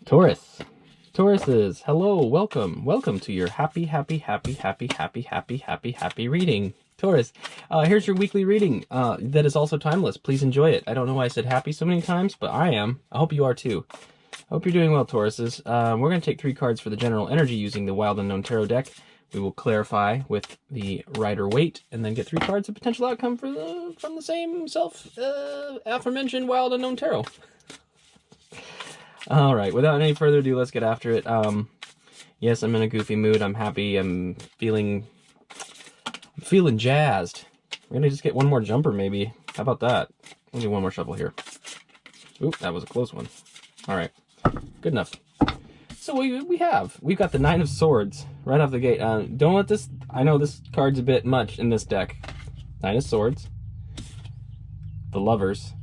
Taurus. Tauruses, hello, welcome to your happy reading. Taurus, here's your weekly reading that is also timeless. Please enjoy it. I don't know why I said happy so many times, but I am. I hope you are too. I hope you're doing well, Tauruses. We're going to take 3 cards for the general energy using the Wild Unknown Tarot deck. We will clarify with the Rider-Waite, and then get 3 cards of potential outcome from the same aforementioned Wild Unknown Tarot. All right, without any further ado, let's get after it. Yes, I'm in a goofy mood. I'm happy. I'm feeling jazzed. We're gonna just get one more jumper, maybe. How about that? We'll do one more shuffle here. Oop, that was a close one. All right, good enough. So we've got the 9 of Swords right off the gate. Don't let this. I know this card's a bit much in this deck. 9 of Swords. The Lovers.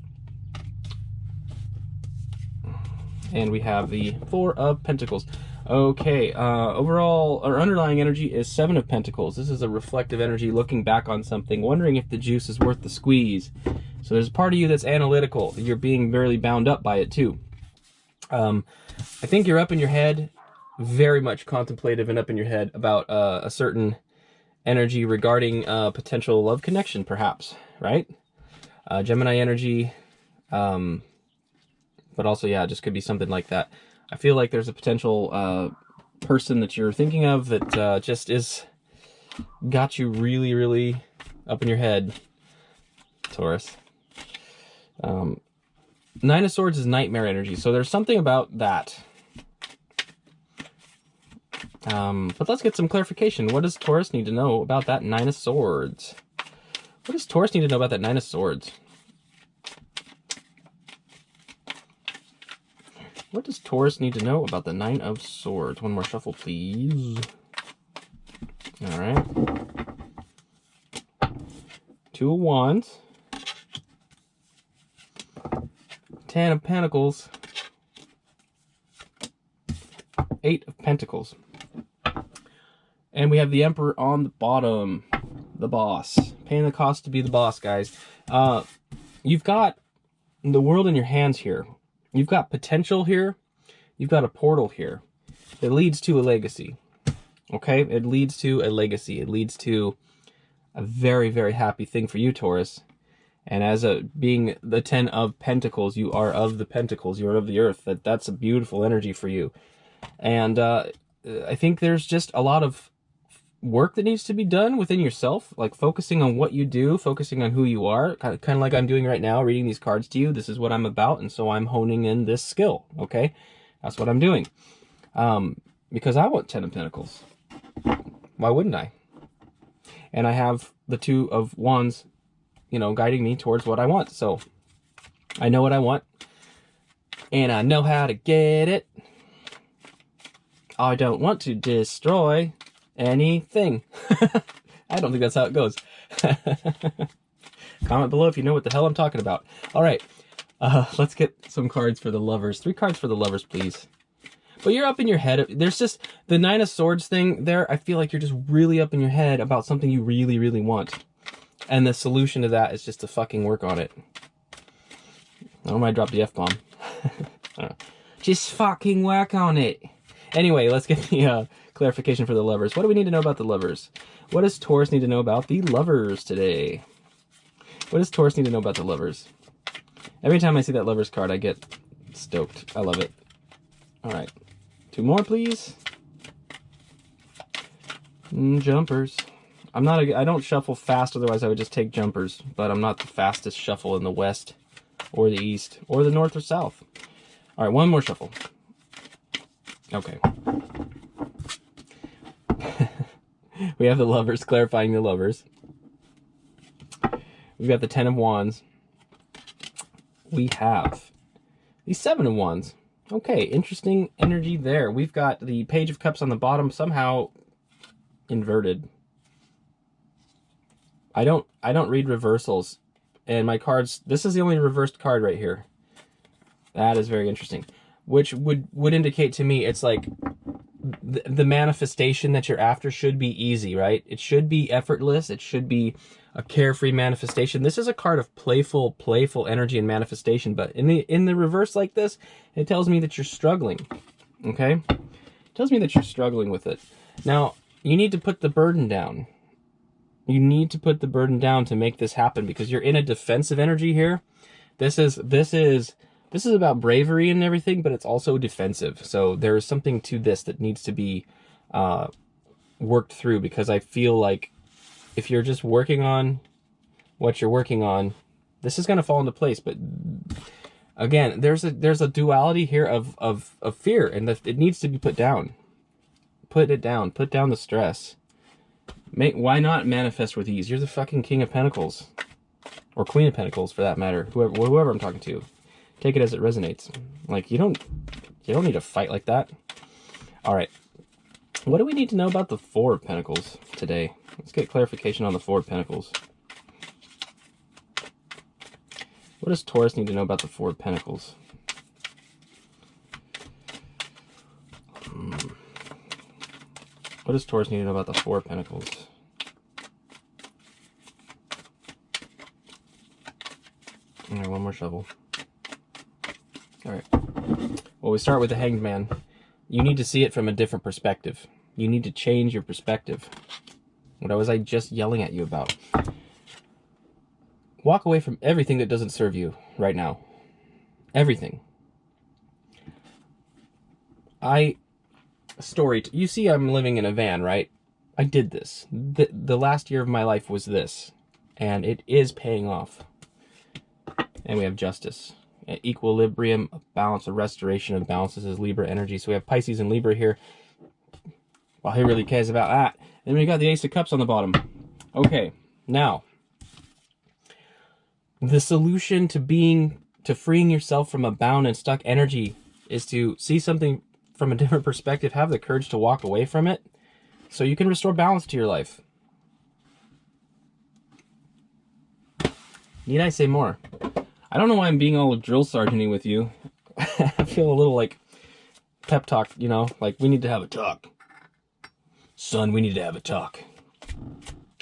And we have the 4 of Pentacles. Okay, overall, our underlying energy is 7 of Pentacles. This is a reflective energy looking back on something, wondering if the juice is worth the squeeze. So there's a part of you that's analytical. You're being very bound up by it too. I think you're up in your head, very much contemplative and up in your head about a certain energy regarding potential love connection, perhaps, right? Gemini energy, but also, yeah, it just could be something like that. I feel like there's a potential person that you're thinking of that just got you really, really up in your head, Taurus. 9 of Swords is nightmare energy, so there's something about that. But let's get some clarification. What does Taurus need to know about that 9 of Swords? What does Taurus need to know about that 9 of Swords? What does Taurus need to know about the 9 of Swords? One more shuffle, please. All right. 2 of Wands. 10 of Pentacles. 8 of Pentacles. And we have the Emperor on the bottom. The boss. Paying the cost to be the boss, guys. You've got the world in your hands here. You've got potential here. You've got a portal here. It leads to a legacy. Okay? It leads to a legacy. It leads to a very, very happy thing for you, Taurus. And as being the 10 of Pentacles, you are of the Pentacles. You are of the earth. That's a beautiful energy for you. And I think there's just a lot of work that needs to be done within yourself, like focusing on what you do, focusing on who you are, kind of like I'm doing right now, reading these cards to you. This is what I'm about, and so I'm honing in this skill, okay? That's what I'm doing. Because I want 10 of Pentacles. Why wouldn't I? And I have the 2 of Wands, you know, guiding me towards what I want. So I know what I want, and I know how to get it. I don't want to destroy anything. I don't think that's how it goes. Comment below if you know what the hell I'm talking about. All right, let's get some cards for the Lovers. 3 cards for the Lovers, please. But you're up in your head. There's just the 9 of Swords thing there. I feel like you're just really up in your head about something you really, really want. And the solution to that is just to fucking work on it. I don't mind drop the F-bomb. Just fucking work on it. Anyway, let's get the clarification for the Lovers. What do we need to know about the Lovers? What does Taurus need to know about the Lovers today? What does Taurus need to know about the Lovers? Every time I see that Lovers card, I get stoked. I love it. All right. 2 more, please. Jumpers. I don't shuffle fast, otherwise I would just take jumpers. But I'm not the fastest shuffle in the West, or the East, or the North or South. All right, one more shuffle. Okay. We have the Lovers, clarifying the Lovers. We've got the 10 of Wands. We have the 7 of Wands. Okay, interesting energy there. We've got the Page of Cups on the bottom, somehow inverted. I don't read reversals. And my cards, this is the only reversed card right here. That is very interesting. Which would indicate to me it's like the manifestation that you're after should be easy, right? It should be effortless. It should be a carefree manifestation. This is a card of playful energy and manifestation, but in the reverse like this, it tells me that you're struggling. Okay? Tells me that you're struggling with it. Now, you need to put the burden down. You need to put the burden down to make this happen, because you're in a defensive energy here. This is about bravery and everything, but it's also defensive. So there is something to this that needs to be worked through, because I feel like if you're just working on what you're working on, this is going to fall into place. But again, there's a duality here of fear, and it needs to be put down. Put it down. Put down the stress. Why not manifest with ease? You're the fucking King of Pentacles, or Queen of Pentacles for that matter. Whoever I'm talking to, take it as it resonates. Like, you don't need to fight like that. All right. What do we need to know about the Four of Pentacles today? Let's get clarification on the Four of Pentacles. What does Taurus need to know about the Four of Pentacles? What does Taurus need to know about the Four of Pentacles? All right, one more shovel. All right. Well, we start with the Hanged Man. You need to see it from a different perspective. You need to change your perspective. What was I just yelling at you about? Walk away from everything that doesn't serve you right now. Everything. You see I'm living in a van, right? I did this. The last year of my life was this. And it is paying off. And we have justice. Equilibrium, a balance, a restoration of balance. This is Libra energy. So we have Pisces and Libra here. Well, who really cares about that? And we got the Ace of Cups on the bottom. Okay, now the solution to freeing yourself from a bound and stuck energy is to see something from a different perspective, have the courage to walk away from it so you can restore balance to your life. Need I say more? I don't know why I'm being all drill sergeant-y with you. I feel a little like pep talk, you know, like we need to have a talk. Son, we need to have a talk.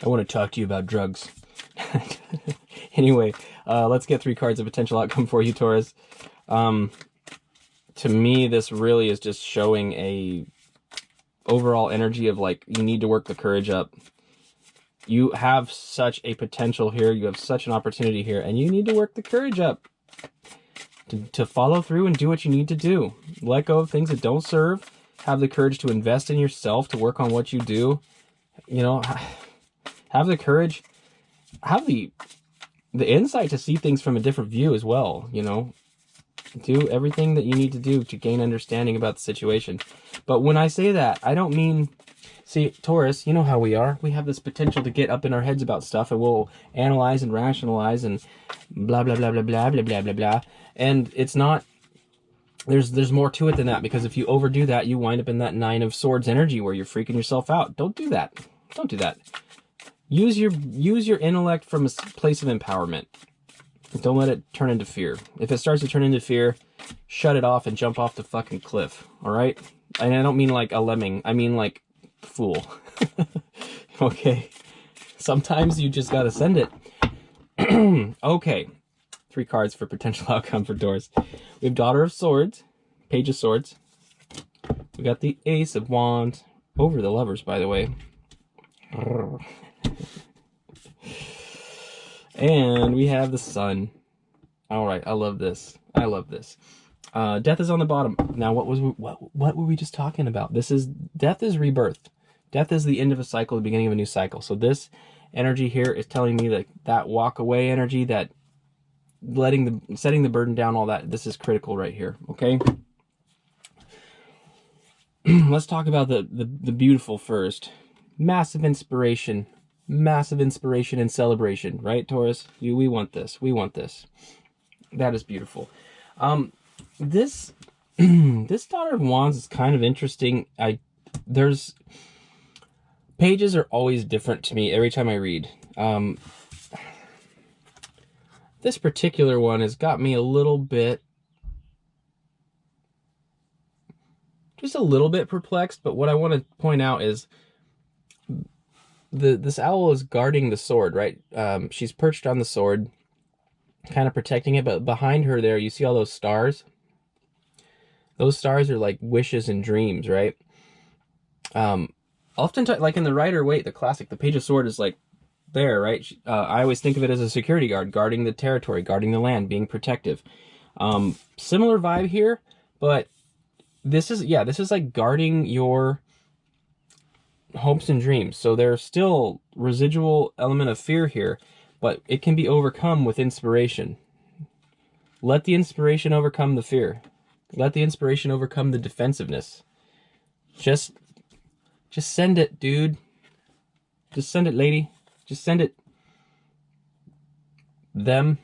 I want to talk to you about drugs. Anyway, let's get 3 cards of potential outcome for you, Taurus. To me, this really is just showing a overall energy of like, you need to work the courage up. You have such a potential here. You have such an opportunity here, and you need to work the courage up to follow through and do what you need to do. Let go of things that don't serve. Have the courage to invest in yourself, to work on what you do. You know, have the courage, have the insight to see things from a different view as well, you know. Do everything that you need to do to gain understanding about the situation. But when I say that, I don't mean... See, Taurus, you know how we are. We have this potential to get up in our heads about stuff, and we'll analyze and rationalize and blah, blah, blah, blah, blah, blah, blah, blah, blah. And it's not... There's more to it than that, because if you overdo that, you wind up in that 9 of Swords energy where you're freaking yourself out. Don't do that. Don't do that. Use your intellect from a place of empowerment. Don't let it turn into fear. If it starts to turn into fear, shut it off and jump off the fucking cliff, all right? And I don't mean like a lemming. I mean like fool. Okay. Sometimes you just gotta send it. Okay. 3 cards for potential outcome for Taurus. We have Daughter of Swords, Page of Swords. We got the Ace of Wands, over the Lovers, by the way. And we have the Sun. All right, I love this. I love this. Death is on the bottom. Now, what were we just talking about? Death is rebirth. Death is the end of a cycle, the beginning of a new cycle. So this energy here is telling me that walk away energy, that setting the burden down, all that. This is critical right here. Okay. Let's talk about the beautiful first. Massive inspiration and celebration, right, Taurus? We want this. We want this. That is beautiful. This Daughter of Wands is kind of interesting. Pages are always different to me every time I read. This particular one has got me a little bit, just a little bit perplexed. But what I want to point out is this owl is guarding the sword, right? She's perched on the sword, kind of protecting it. But behind her there, you see all those stars? Those stars are like wishes and dreams, right? Oftentimes, like in the Rider-Waite, the classic, the Page of Swords is like there, right? I always think of it as a security guard, guarding the territory, guarding the land, being protective. Similar vibe here, but this is like guarding your hopes and dreams. So there's still residual element of fear here, but it can be overcome with inspiration. Let the inspiration overcome the fear. Let the inspiration overcome the defensiveness. Just send it, dude. Just send it, lady. Just send it. Them.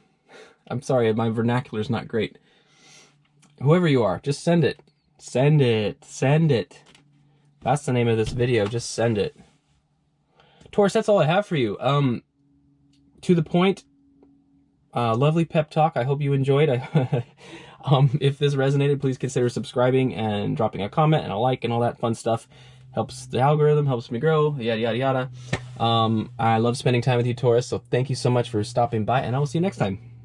I'm sorry, my vernacular's not great. Whoever you are, just send it. Send it. Send it. That's the name of this video. Just send it. Taurus, that's all I have for you. To the point. Lovely pep talk. I hope you enjoyed. If this resonated, please consider subscribing and dropping a comment and a like and all that fun stuff. Helps the algorithm, helps me grow, yada, yada, yada. I love spending time with you, Taurus, so thank you so much for stopping by, and I will see you next time.